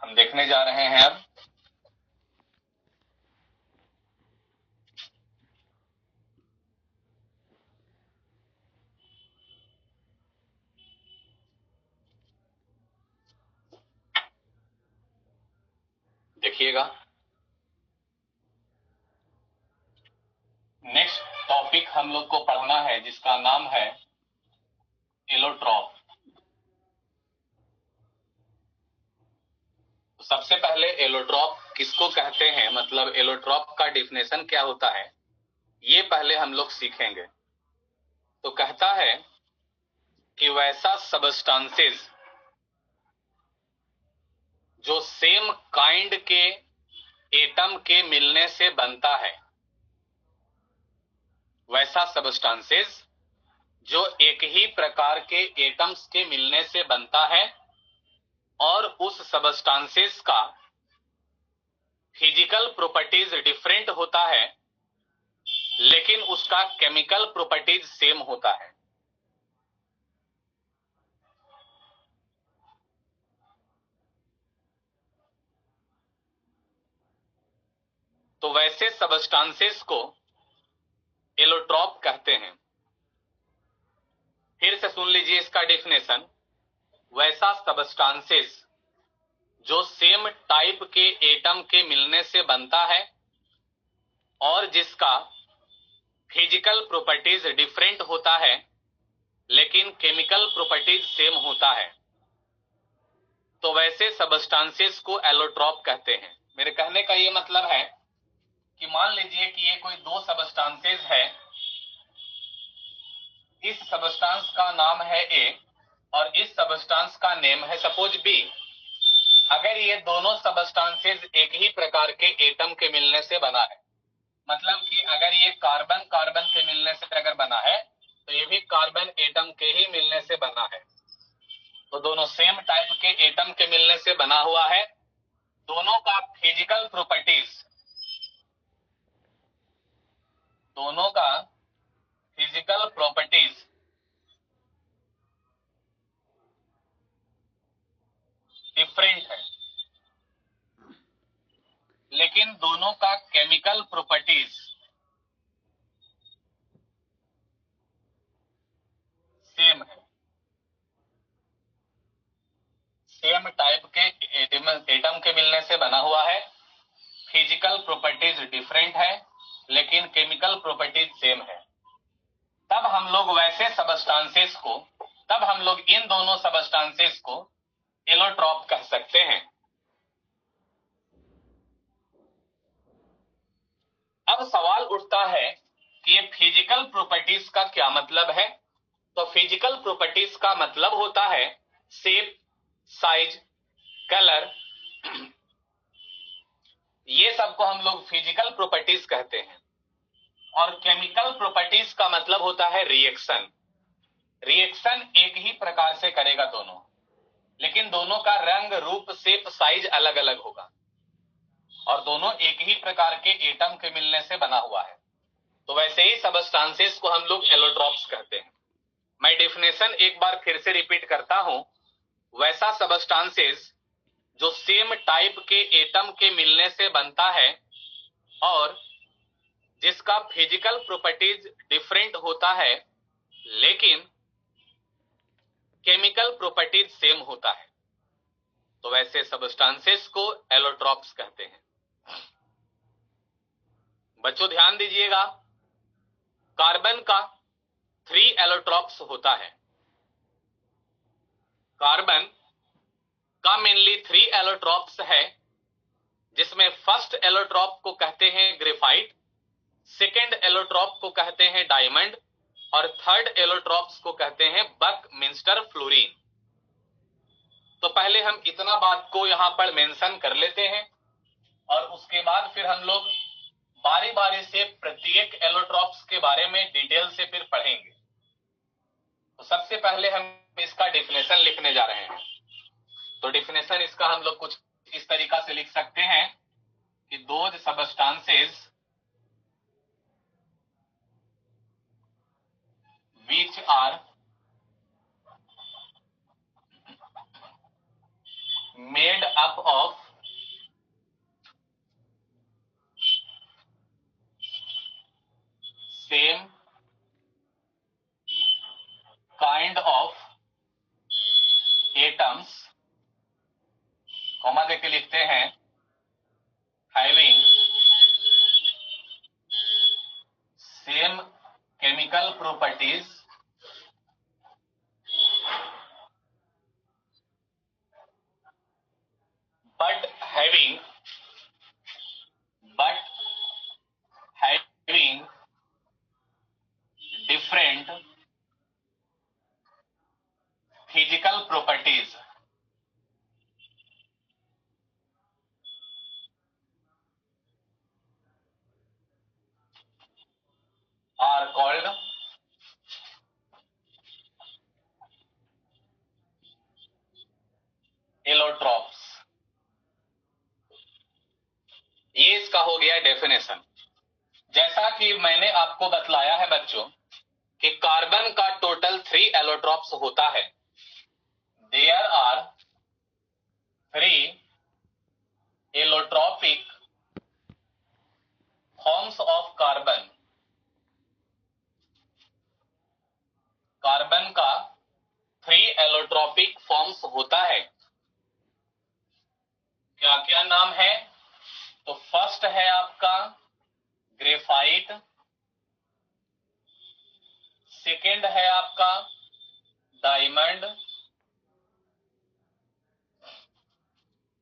हम देखने जा रहे हैं अब देखिएगा। नेक्स्ट टॉपिक हम लोग को पढ़ना है जिसका नाम है एलोट्रॉप। तो सबसे पहले एलोट्रॉप किसको कहते हैं, मतलब एलोट्रॉप का डिफिनेशन क्या होता है, ये पहले हम लोग सीखेंगे। तो कहता है कि वैसा सबस्टांसेस जो सेम काइंड के एटम के मिलने से बनता है, वैसा सबस्टांसेस जो एक ही प्रकार के एटम्स के मिलने से बनता है और उस सबस्टांसेस का फिजिकल प्रॉपर्टीज डिफरेंट होता है लेकिन उसका केमिकल प्रॉपर्टीज सेम होता है। तो वैसे सबस्टांसेस को एलोट्रॉप कहते हैं। फिर से सुन लीजिए इसका डेफिनेशन। वैसा सबस्टांसेस जो सेम टाइप के एटम के मिलने से बनता है और जिसका फिजिकल प्रॉपर्टीज डिफरेंट होता है लेकिन केमिकल प्रॉपर्टीज सेम होता है, तो वैसे सबस्टांसेस को एलोट्रॉप कहते हैं। मेरे कहने का ये मतलब है कि मान लीजिए कि ये कोई दो सबस्टांसेस है, इस सबस्टांस का नाम है ए और इस सबस्टांस का नेम है सपोज बी। अगर ये दोनों सबस्टांसेस एक ही प्रकार के एटम के मिलने से बना है, मतलब कि अगर ये कार्बन कार्बन के मिलने से अगर बना है तो ये भी कार्बन एटम के ही मिलने से बना है, तो दोनों सेम टाइप के एटम के मिलने से बना हुआ है। दोनों का फिजिकल प्रॉपर्टीज डिफरेंट है लेकिन दोनों का केमिकल प्रॉपर्टीज सेम है। सेम टाइप के एटम के मिलने से बना हुआ है, फिजिकल प्रॉपर्टीज डिफरेंट है लेकिन केमिकल प्रॉपर्टीज सेम है। तब हम लोग वैसे सबस्टांसेस को, तब हम लोग इन दोनों सबस्टांसेस को एलोट्रॉप कह सकते हैं। अब सवाल उठता है कि ये फिजिकल प्रॉपर्टीज का क्या मतलब है। तो फिजिकल प्रॉपर्टीज का मतलब होता है शेप, साइज, कलर, ये सबको हम लोग फिजिकल प्रॉपर्टीज कहते हैं। और केमिकल प्रॉपर्टीज का मतलब होता है रिएक्शन। रिएक्शन एक ही प्रकार से करेगा दोनों, लेकिन दोनों का रंग, रूप, शेप, साइज अलग अलग होगा और दोनों एक ही प्रकार के एटम के मिलने से बना हुआ है। तो वैसे ही सबस्टांसेस को हम लोग एलोट्रॉप्स कहते हैं। मैं डेफिनेशन एक बार फिर से रिपीट करता हूं। वैसा सबस्टांसेस जो सेम टाइप के एटम के मिलने से बनता है और जिसका फिजिकल प्रॉपर्टीज डिफरेंट होता है लेकिन केमिकल प्रॉपर्टीज सेम होता है, तो वैसे सबस्टांसेस को एलोट्रॉप्स कहते हैं। बच्चों ध्यान दीजिएगा, कार्बन का 3 एलोट्रॉप्स होता है। कार्बन का मेनली 3 एलोट्रॉप्स है, जिसमें फर्स्ट एलोट्रॉप को कहते हैं ग्रेफाइट, सेकेंड एलोट्रॉप को कहते हैं डायमंड और थर्ड एलोट्रॉप्स को कहते हैं बकमिंस्टर फ्लोरीन। तो पहले हम इतना बात को यहां पर मेंशन कर लेते हैं और उसके बाद फिर हम लोग बारी बारी से प्रत्येक एलोट्रॉप्स के बारे में डिटेल से फिर पढ़ेंगे। तो सबसे पहले हम इसका डेफिनेशन लिखने जा रहे हैं। तो डेफिनेशन इसका हम लोग कुछ इस तरीका से लिख सकते हैं कि those substances which are made up of same kind of atoms, comma देके लिखते हैं having same chemical properties but having different physical properties are called allotropes. ये इसका हो गया डेफिनेशन। जैसा कि मैंने आपको बतलाया है बच्चों कि कार्बन का टोटल 3 एलोट्रॉप्स होता है। There are 3 allotropic forms of carbon. Carbon का 3 एलोट्रॉपिक फॉर्म्स होता है। क्या क्या नाम है? तो फर्स्ट है आपका ग्रेफाइट, सेकेंड है आपका डायमंड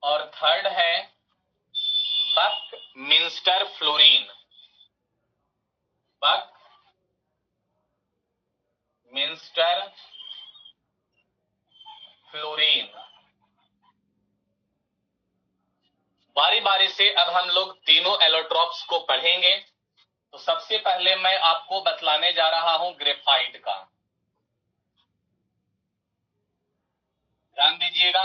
और थर्ड है बकमिंस्टर फ्लोरीन। Buckminster fluorine. बारी बारी से अब हम लोग तीनों एलोट्रॉप्स को पढ़ेंगे। तो सबसे पहले मैं आपको बतलाने जा रहा हूं ग्रेफाइट का। ध्यान दीजिएगा।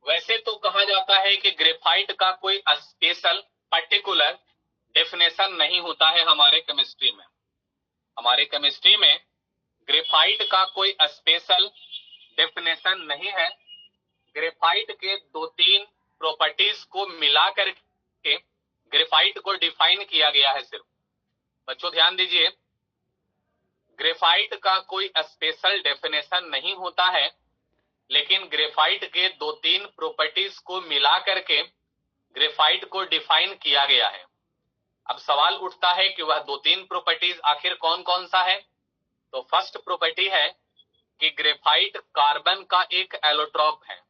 वैसे तो कहा जाता है कि ग्रेफाइट का कोई स्पेशल पर्टिकुलर डेफिनेशन नहीं होता है हमारे केमिस्ट्री में। हमारे केमिस्ट्री में ग्रेफाइट का कोई स्पेशल डेफिनेशन नहीं है। ग्रेफाइट के 2-3 प्रॉपर्टीज को मिलाकर के ग्रेफाइट को डिफाइन किया गया है सिर्फ। बच्चों ध्यान दीजिए, ग्रेफाइट का कोई स्पेशल डेफिनेशन नहीं होता है, लेकिन ग्रेफाइट के 2-3 प्रॉपर्टीज को मिला करके ग्रेफाइट को डिफाइन किया गया है। अब सवाल उठता है कि वह 2-3 प्रॉपर्टीज आखिर कौन कौन सा है। तो फर्स्ट प्रॉपर्टी है कि ग्रेफाइट कार्बन का एक एलोट्रॉप है।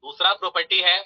दूसरा प्रॉपर्टी है